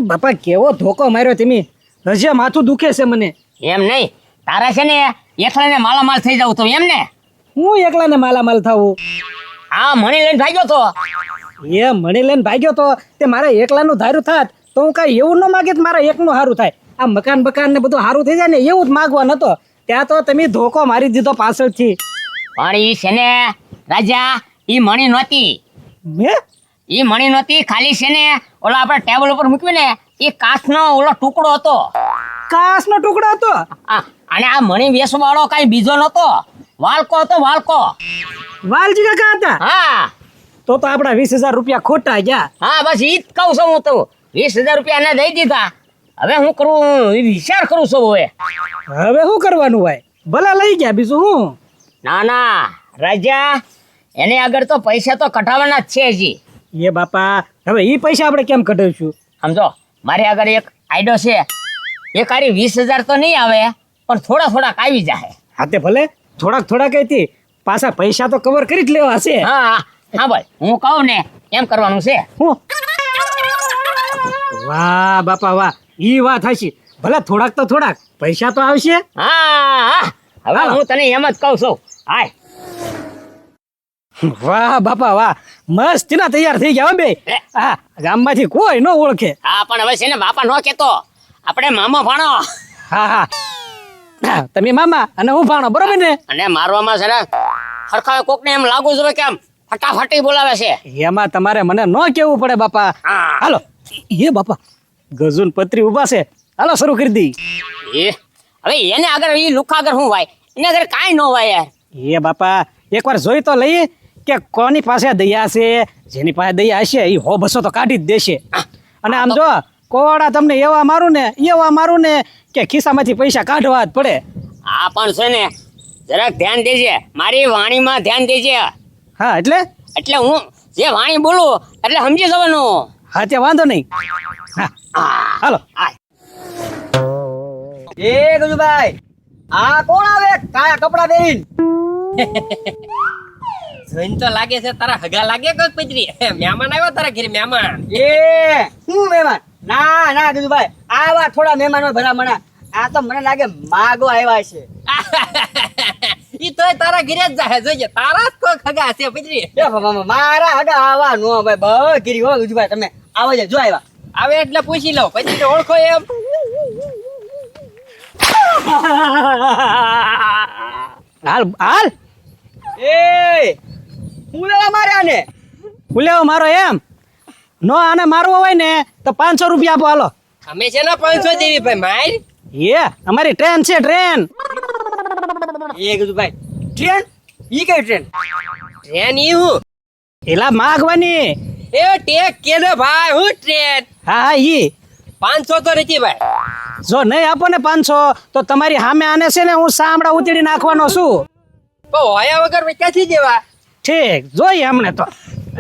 બાપા કેવો ધોકો માર્યો તમે, હજી માથું દુખે છે મને. એમ નહીં, તારા છે ને એકલાને માલામાલ થઈ જાવ તો એમ ને. હું એકલાને માલામાલ થાવું? હા, મણી લઈને ભાગ્યો તો. એ મણી લઈને ભાગ્યો તો તે મારે એકલાનું ધાર્યું થાત તો હું કાંઈ એવું ન માગે મારે એકનું સારું થાય. આ મકાન બકાન ને બધું સારું થઈ જાય ને એવું જ માગવા નતો. ત્યાં તો તમે ધોકો મારી દીધો પાછળથી. પણ ઈ છે ને રાજા, ઈ મણી નહોતી. ઈ મણી નહોતી, ખાલી છે ને ઓલા આપણે ટેબલ ઉપર મૂક્યું ને એ કાચનો ઓલો ટુકડો હતો. કાચનો ટુકડો હતો? અને આ મણી વેચવાળો કાંઈ બીજો નતો, વાલકો હતો, વાલકો. વાલજી કાકા હતા? હા. તો આપણા 20,000 રૂપિયા ખોટા ગયા. હા, બસ ઈ જ કહું છું હું તો. 20,000 રૂપિયા એને દઈ દીધા. હવે હું કરું વિચાર કરું છું. હવે શું કરવાનું હોય? ભલે લઈ ગયા, બીજું હું? ના ના રાજા, એને આગળ તો પૈસા તો કઢાવવાના જ છે હજી. એ બાપા, હવે ઈ પૈસા આપણે કેમ કઢાવશું? સમજો, મારી આગળ એક આઈડિયો છે. એ કારી 20,000 તો નહીં આવે, પણ થોડા થોડાક આવી જાય. હા તે ભલે થોડાક થોડાક કઈથી પાછા પૈસા તો કવર કરી જ લેવા છે. હા હા ભાઈ, હું કહું ને એમ કરવાનું છે. હું? વાહ બાપા વાહ, ઈ વાત હશે. ભલે થોડાક તો થોડાક પૈસા તો આવશે. હા, હવે હું તને એમ જ કહું છું. હાય. વાહ બાપા વાહ, મસ્ત ના તૈયાર થઈ ગયા બે. હા, ગામમાંથી કોઈ ન ઓળખે. હા, પણ હવે છે ને બાપા નો કેતો, આપણે મામા ભાણો. હા હા, તમે મામા અને હું ભાણો, બરોબર ને? અને મારવામાં છે ને હરખા કોકને એમ લાગુ જોઈએ કે આમ ફટાફટી બોલાવે છે. એમાં તમારે મને ન કેવું પડે બાપા. હાલો એ બાપા, ગજુન પત્રી ઉભા છે, હાલો શરૂ કરી દી. હવે એને આગળ ઈ લુખા આગળ હું વાય, એને આગળ કાંઈ ન વાય યાર. એ બાપા એકવાર જોઈ તો લઈએ કે કોની પાસે દયા છે. જેની પાસે દયા હશે એ 100-200 તો કાઢી જ દેશે. અને આમ જો કોવાડા તમને એવા મારું ને કે ખિસ્સામાંથી પૈસા કાઢવા જ પડે. આ પણ છે ને જરાક ધ્યાન દેજે, મારી વાણીમાં ધ્યાન દેજે. હા એટલે હું જે વાણી બોલું એટલે સમજી જવાનું. હા તે વાંધો નહીં. હા હાલો. એ ગજુભાઈ, આ કોણ આવે કાયા કપડા પહેરીને? જોઈને તો લાગે છે તારા હગા લાગે કે પજરી મહેમાન આવ્યો તારા ઘરે મહેમાન. એ શું મહેમાન? ના ના ગજુભાઈ, આવા થોડા મહેમાનો ભલામણા. આ તો મને લાગે માગો આવ્યા છે. ઈ તોય તારા ઘરે જ જાય, જોઈએ તારા જ કોઈ હગા છે પજરી. મારા હગા આવા નો ભાઈ, બહુ ગીરી હો ગજુભાઈ. તમે આવો જ જો આવ્યા. આવે એટલે પૂછી લઉં, પછી તો ઓળખો એમ. હાલ એ હું લેવા મારે આને? ઉલેવો મારો એમ નો, આને મારવો હોય ને તો 500 રૂપિયા આપો. હાલો. અમે છે ને 500 દેવી ભાઈ માર. એ અમારી ટ્રેન છે, ટ્રેન. એ ગજુભાઈ, ટ્રેન? ઈ કઈ ટ્રેન? ટ્રેન ઈ હું એલા માગવાની. એ ટેક કે ને ભાઈ, હું ટ્રેન. હા હા ઈ 500 તો નથી ભાઈ. જો નહીં આપો ને 500 તો તમારી સામે આને છે ને હું સાંભળા ઉતરી નાખવાનો છું. તો હોયા વગર ક્યાંથી દેવા? ઠીક, જોઈએ અમને તો.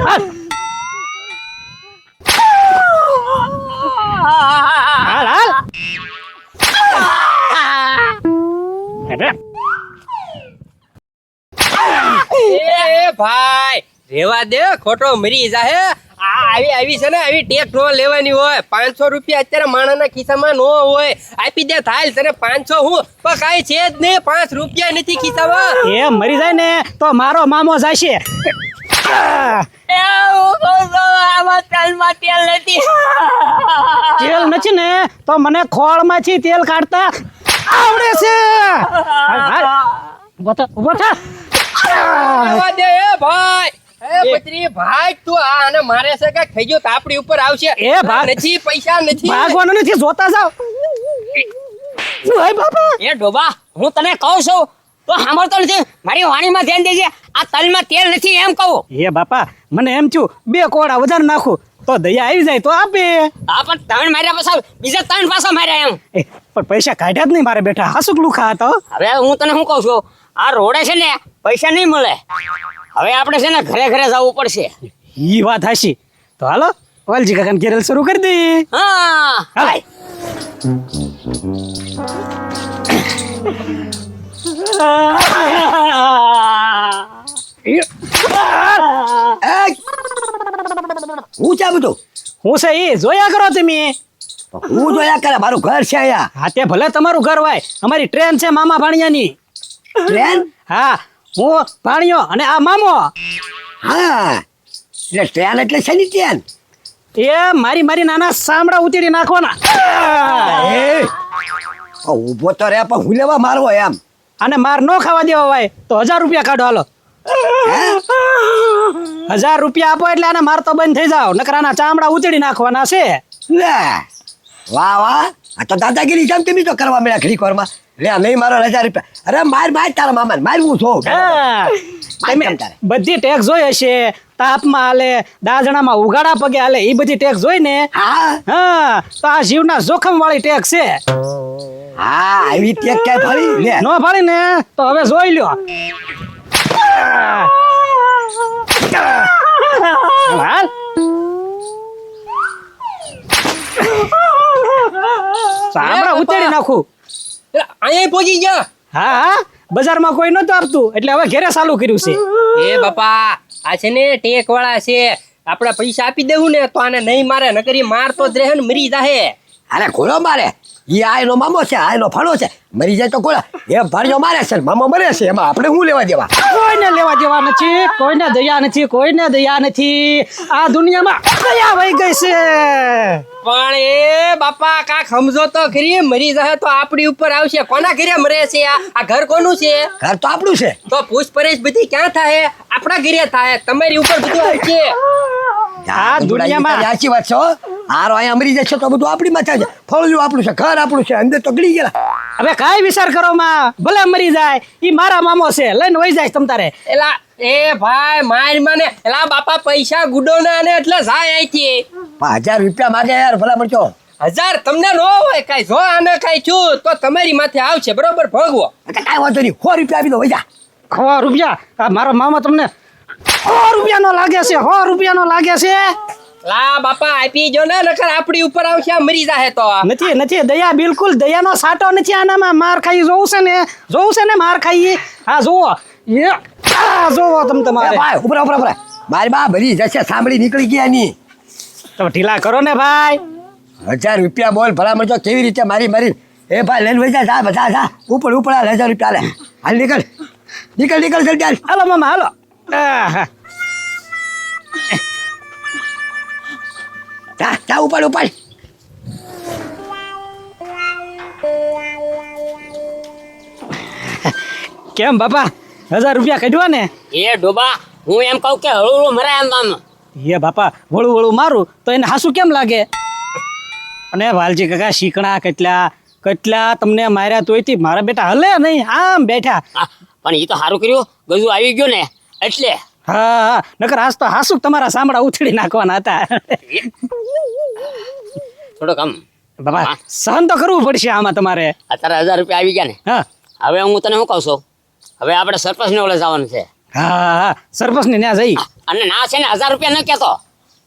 હાલ હાલ. એ ભાઈ રેવા દે, ખોટો મરી જાહે. આવી છે ને આવી ટેક નો લેવાની હોય. 500 રૂપિયા અત્યારે માણાના ખિસ્સામાં નો હોય. આપી દે થાલ તને 500. હું પણ કાંઈ છે જ નહીં, 5 રૂપિયા નથી ખિસ્સામાં. એ મરી જાય ને તો મારો મામો જશે. તેલ નથી ને તો મને ખોળમાંથી તેલ કાઢતા આવડે છે. ઉભો થા. રેવા દે એ ભાઈ. એ પત્રી ભાઈ, તું આને મારે છે કે થઈ ગયો તાપડી ઉપર આવશે. એ ભાગ નથી, પૈસા નથી. ભાગવાનું નથી, જોતા જાવ. બાપા એ ડોબા, હું તને કહું છું તો સાંભળતો નથી. મારી વાણીમાં ધ્યાન દેજે. આ તલમાં તેલ નથી એમ કહું. એ બાપા મને એમ થયું 2 કોડા વધારે નાખું તો દયા આવી જાય તો આપે. હા, પણ 3 માર્યા પાછા બીજા 3 પાછા માર્યા એમ. પણ પૈસા કાઢ્યા જ નહીં મારે બેઠા. હાસુક લુખા હતો. હવે હું તને શું કહું છું, આ રોડે છે ને પૈસા નહીં મળે. હવે આપણે છે ને ઘરે ઘરે જવું પડશે. ઈ વાત હાશી. તો હાલો વાલજી કાકાને કેરલ શરૂ કરી દે. હા હાય. હું ચા બધું હું છે ઈ જોયા કરો તમે. હું જોયા કરે, મારું ઘર છે અહીંયા. હા તે ભલે તમારું ઘર હોય, અમારી ટ્રેન છે મામા ભાણિયાની. ટ્રેન? હા, હું ભાણિયો અને આ મામો. હા, એટલે ટ્રેન એટલે છે ની ટ્રેન? એ મારી નાના સાંભળા ઉતીડી નાખવાના. એ ઊભો તો રે, પણ હું લેવા મારવો એમ. અને માર નો ખાવા દેવા હોય તો 1000 રૂપિયા કાઢો હાલો. 1000 રૂપિયા આપો એટલે આને મારતો બંધ થઈ જાવ, નકર આના ચામડા ઉતીડી નાખવાના છે. લે વાહ વાહ, આ તો દાદાગીરી જેમ તમે તો કરવા મળ્યા ઘડીક વારમાં. લે નહીં મારો 1000 રૂપિયા. અરે માર તારા મામાને મારવું છો. હા, તમે બધી ટેક્સ જોઈ હશે, તાપમાં હાલે, દાજણામાં ઉગાડા પગે હાલે, એ બધી ટેક્સ જોઈ ને. હા હા, તો આ જીવના જોખમ વાળી ટેક્સ છે. હા, આવી ટેક ક્યાં ફરી લે. નો ફાળી ને તો હવે જોઈ લ્યો. હાલ. ચામડા ઉતેડી નાખું. એટલે અહીંયા પહોંચી ગયા. હા હા, બજારમાં કોઈ નતું આપતું એટલે હવે ઘરે ચાલુ કર્યું છે. એ બાપા, આ છે ને ટેક વાળા છે. આપણે પૈસા આપી દેવું ને તો આને નહીં મારે, નકર ઈ મારતો જ રહે ને મરી જાહે. અરે ઘોડો મારે, ઈ આ એનો મામો છે, આ એનો ફાળો છે. મરી જાય તો ઘોડા એ ભાણિયો મારે છે, મામો મરે છે, એમાં આપણે શું લેવા દેવા? કોઈને લેવા દેવા નથી, કોઈને દયા નથી, કોઈને દયા નથી. આ દુનિયામાં દયા વહી ગઈ છે. પણ એ બાપા કાક સમજો તો ખરી, મરી જાહે તો આપણી ઉપર આવશે. કોના ઘરે મરે છે? આ ઘર કોનું છે? ઘર તો આપણું છે. તો પૂછપરછ બધી ક્યાં થાય? આપણા ઘરે થાય. તમારી ઉપર બધું આવશે. આ દુનિયામાં સાચી વાત છે હો. હારો અહીંયા મરી જશે તો બધું આપણી માથે છે. ફળિયું આપણું છે, ઘર આપણું છે, અંદર તો ગળી ગયા. હવે કાંઈ વિચાર કરો માં, ભલે મરી જાય, ઈ મારા મામો છે, લઈને વહી જાય તમ તારે. એલા એ ભાઈ માર મને, એલા બાપા પૈસા ગુડો ના ને એટલે જાય અહીંથી. 1000 રૂપિયા માગે યાર, ભલા મળજો. 1000 તમને નો હોય કઈ. જો આને કઈ છું તો તમારી માથે આવશે, બરોબર? ભોગવો. કાંઈ વાંધો નહીં, 100 રૂપિયા આપી દો વઈ જા. 100 રૂપિયા? આ મારો મામો તમને 100 રૂપિયાનો લાગે છે? 100 રૂપિયાનો લાગે છે? લા બાપા આપી જો ને, નકર આપણી ઉપર આવશે, આ મરી જાહે તો. નથી દયા, બિલકુલ દયાનો સાટો નથી આનામાં. માર ખાઈ જોવું છે ને માર ખાઈ. હા જોવો, એ આ જોવો તમ એ તમારે. ભાઈ ઉપર મારી બા ભરી જશે, સાંભળી નીકળી ગયા ની. તો ઢીલા કરો ને ભાઈ. 1000 રૂપિયા બોલ, ભલા મળજો કેવી રીતે મારી. એ ભાઈ લઈને વઈ જા, જા ઉપર 1000 રૂપિયા લે. હાલ નીકળ જલ્દી હાલ. હાલો મામા હાલો. આહા. જા ઉપાડ. કેમ બાપા, 1000 રૂપિયા કાઢવા ને? એ ડોબા, હું એમ કહું કે હળવું મરાય એમ આમ. એ બાપા વળું મારું તો એને હાસુ કેમ લાગે? અને વાલજી કાકા શીકણા કેટલા તમને માર્યા તોયથી મારા બેટા હલે નહીં, આમ બેઠા. હા, પણ એ તો સારું કર્યું, ગજુ આવી ગયો ને એટલે. હા, નકર આજ તો હાસુ તમારા સાંભળા ઉથડી નાખવાના હતા. થોડોક આમ બાપા સહન તો કરવું પડશે આમાં તમારે. અત્યારે 1000 રૂપિયા આવી ગયા ને. હા હવે હું તને શું કહું છું, હવે આપણે સરપંચ ને ઓલે જવાનું છે. હા, સરપંચ ને ત્યાં જઈ. અને ના છે ને 1000 રૂપિયા ન કહેતો,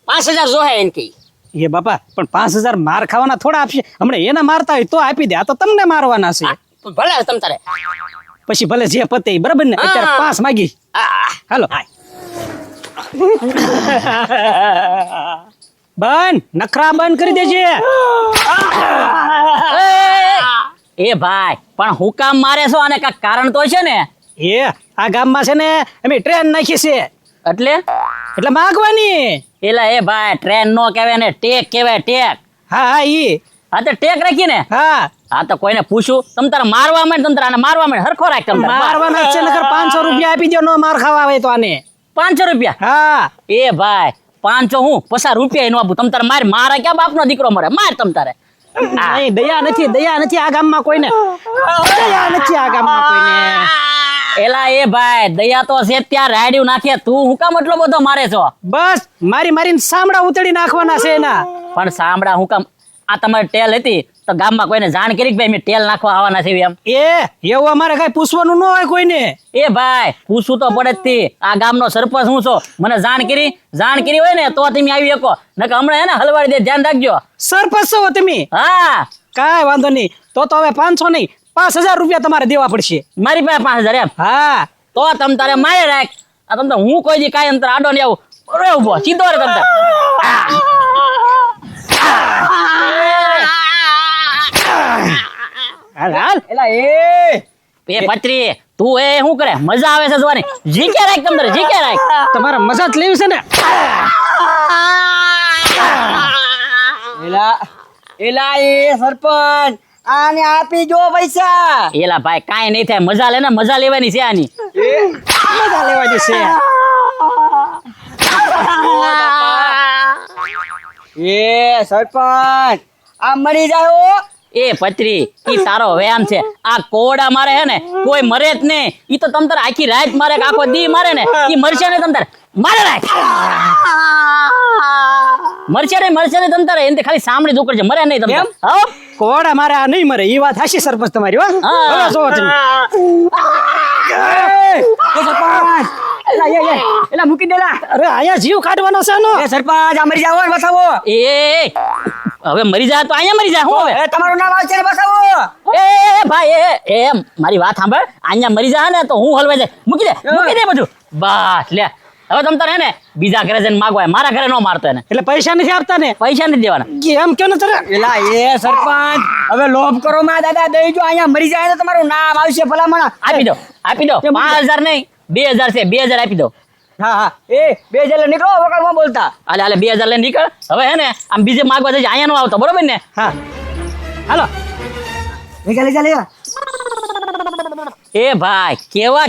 5000 જોહે એને કહી. એ બાપા પણ 5000 માર ખાવાના થોડા આપશે? હમણાં એને મારતા હોય તો આપી દે, આ તો તમને મારવાના છે. ભલે તમ તારે પછી ભલે જે પતે ઈ, બરાબર ને? અત્યારે 5 માગી. હાલો બંધ, નખરા બંધ કરી દેજે. એ ભાઈ પણ હું કામ મારે છો, અને કાંઈક કારણ તો છે ને? એ આ ગામમાં છે ને અમે ટ્રેન નાખી છે, એટલે માગવાની. એલા એ ભાઈ ટ્રેન નો કહેવાય ને, ટેક કહેવાય, ટેક. હા ઈ. હા તો ટેક રાખી ને. હા તો કોઈને પૂછું, તમ તારે મારવા માંડ, તમ તારે આને મારવા માંડ, હરખો રાખ. તમ તારે મારવાના જ છે, નકર 500 રૂપિયા આપી દો, નો માર ખાવા આવે તો આને. 500 રૂપિયા? હા એ ભાઈ 500 હું 50 રૂપિયા નો આપું. તમ તારે મારા ક્યાં બાપનો દીકરો મરે, માર તમ તારે. નહીં, દયા નથી આ ગામમાં કોઈને. દયા નથી આ ગામમાં કોઈને. એલા એ ભાઈ દયા તો છે ત્યાં રાડ્યું નાખે, તું હું કામ એટલો બધો મારે છો? બસ મારીને સામડા ઉતડી નાખવાના છે એના. પણ સાંભળા, હું કામ આ તમારી ટેલ હતી તો ગામમાં કોઈને જાણ કરી કે ભાઈ મેં ટેલ નાખવા આવવાના છે એમ? એવું અમારે કઈ પૂછવાનું ન હોય કોઈને. એ ભાઈ પૂછવું તો પડે જ થી. આ ગામનો સરપંચ હું છો, મને જાણ કરી હોય ને તો તમે આવી શકો, નકર હમણાં હે ને હલવાડી દે, ધ્યાન રાખજો. સરપંચ છો તમે? હા. કાંઈ વાંધો નહીં, તો હવે 500 નહીં 5000 રૂપિયા તમારે દેવા પડશે. મારી પાસે 5000 એમ? હા તો તમ તારે મારે રાખ. આ તમ હું કોઈ દી કાંઈ અંતર આડો ને આવું ઉભો સીધો રે તમ તારે. હાલ હાલ એલા એ પત્રી તું એ શું કરે મજા આવે છે જોવાની જીકે રાખ તમતારે જીકે રાખ તમારે મજા જ લેવી છે ને એલા એ સરપંચ આને આપી જો પૈસા એલા ભાઈ કાંઈ નહીં થાય મજા લે ને મજા લેવાની છે આની મજા લેવાની છે એ સરપંચ આ મરી જાય હો. એ પત્રી ઈ તારો વ્યાયામ છે આ કોડા મારે હે ને કોઈ મરે જ નહીં ઈ તો તમતારે આખી રાત મારે કે આખો દી મારે ને ઈ મરશે ને તમતારે મારે રાખ મરશે ને તમતારે એને ખાલી સાંભળી દુકર છે મરે નહીં તમતારે હો કોડા મારે આ નહીં મરે ઈ વાત હાચી સરપંચ તમારી હો હા. હવે જોવો તમે એ સરપંચ એલા મૂકી દેલા અરે અહીંયા જીવ કાઢવાનો છે નો એ સરપંચ આ મરી જાવ બસાવો એ હવે મરી જાય તો અહીંયા મરી જાય હું હવે એ તમારું નામ આવશે ને બસાવો એ ભાઈ એ મારી વાત સાંભળ અહીંયા મરી જાય ને તો હું હલવાઈ જાય મૂકી દે બધું બસ લે હવે તમ તારે હે ને બીજા ઘરે જઈને માગવા મારા ઘરે ન મારતો એને એટલે પૈસા નથી આપતા ને પૈસા નથી દેવાના એમ કેમ ને તને એલા એ સરપંચ હવે લોભ કરો માં દાદા દઈ જો અહીંયા મરી જાય તો તમારું નામ આવશે ભલામણ આપી દો 5000 નહીં 2000 છે 2000 આપી દો હા હા એ 2000 નીકળો વગરમાં બોલતા હાલે 2000 લઈને નીકળ હવે હે ને આમ બીજે માગવા જઈ અહીંયા નો આવતો બરોબર ને હા હાલો ચાલે ચાલે એ ભાઈ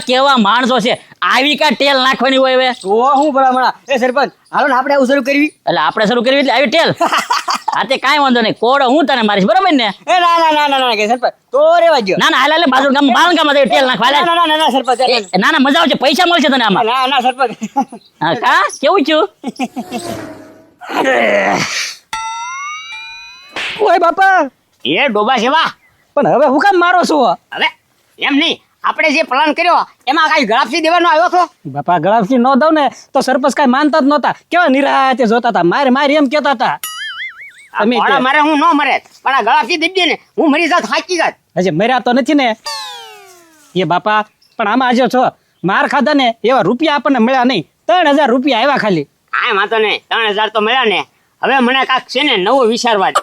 કેવા માણસો છે આવી કા તેલ નાખવાની હોય હવે તો હું ભલામણ એ સરપંચ હાલો ને આપણે આવું શરૂ કરવી એટલે આપણે શરૂ કરવી એટલે આવી તેલ હા તે કાંઈ વાંધો નહીં કોડો હું તને મારીશ બરોબર ને એ ના કે સરપંચ તો રેવા દો ના હાલે બાજુ ગામ બાલગામમાં જઈ તેલ નાખવા હાલે. ના સરપંચ ના મજા આવશે પૈસા મળશે તને આમાં ના સરપંચ હા કા કેવું છું ઓય બાપા એ ડોબા સેવા પણ હવે હું કામ મારો છું હવે એમ નહીં આપણે જે પ્લાન કર્યો એમાં કઈ ગળાપસી દેવાનો આવ્યો છો બાપા ગળાફી ન દઉં ને તો સરપંચ કઈ માનતા જ નહોતા કેવા નિરાતે જોતા હતા મારે એમ કેતા હતા તમે કે- ઘોડા મારે હું ન મરે પણ આ ગળાપસી દઈ દે ને હું મરી જાત હાચી જાત હજી મર્યા તો નથી ને એ બાપા પણ આમાં આજે છો માર ખાધા ને એવા રૂપિયા આપણને મળ્યા નહીં 3000 રૂપિયા આવ્યા ખાલી કાંઈ વાંધો નહીં 3000 તો મળ્યા ને હવે મને કાંક છે ને નવો વિચારવા દે.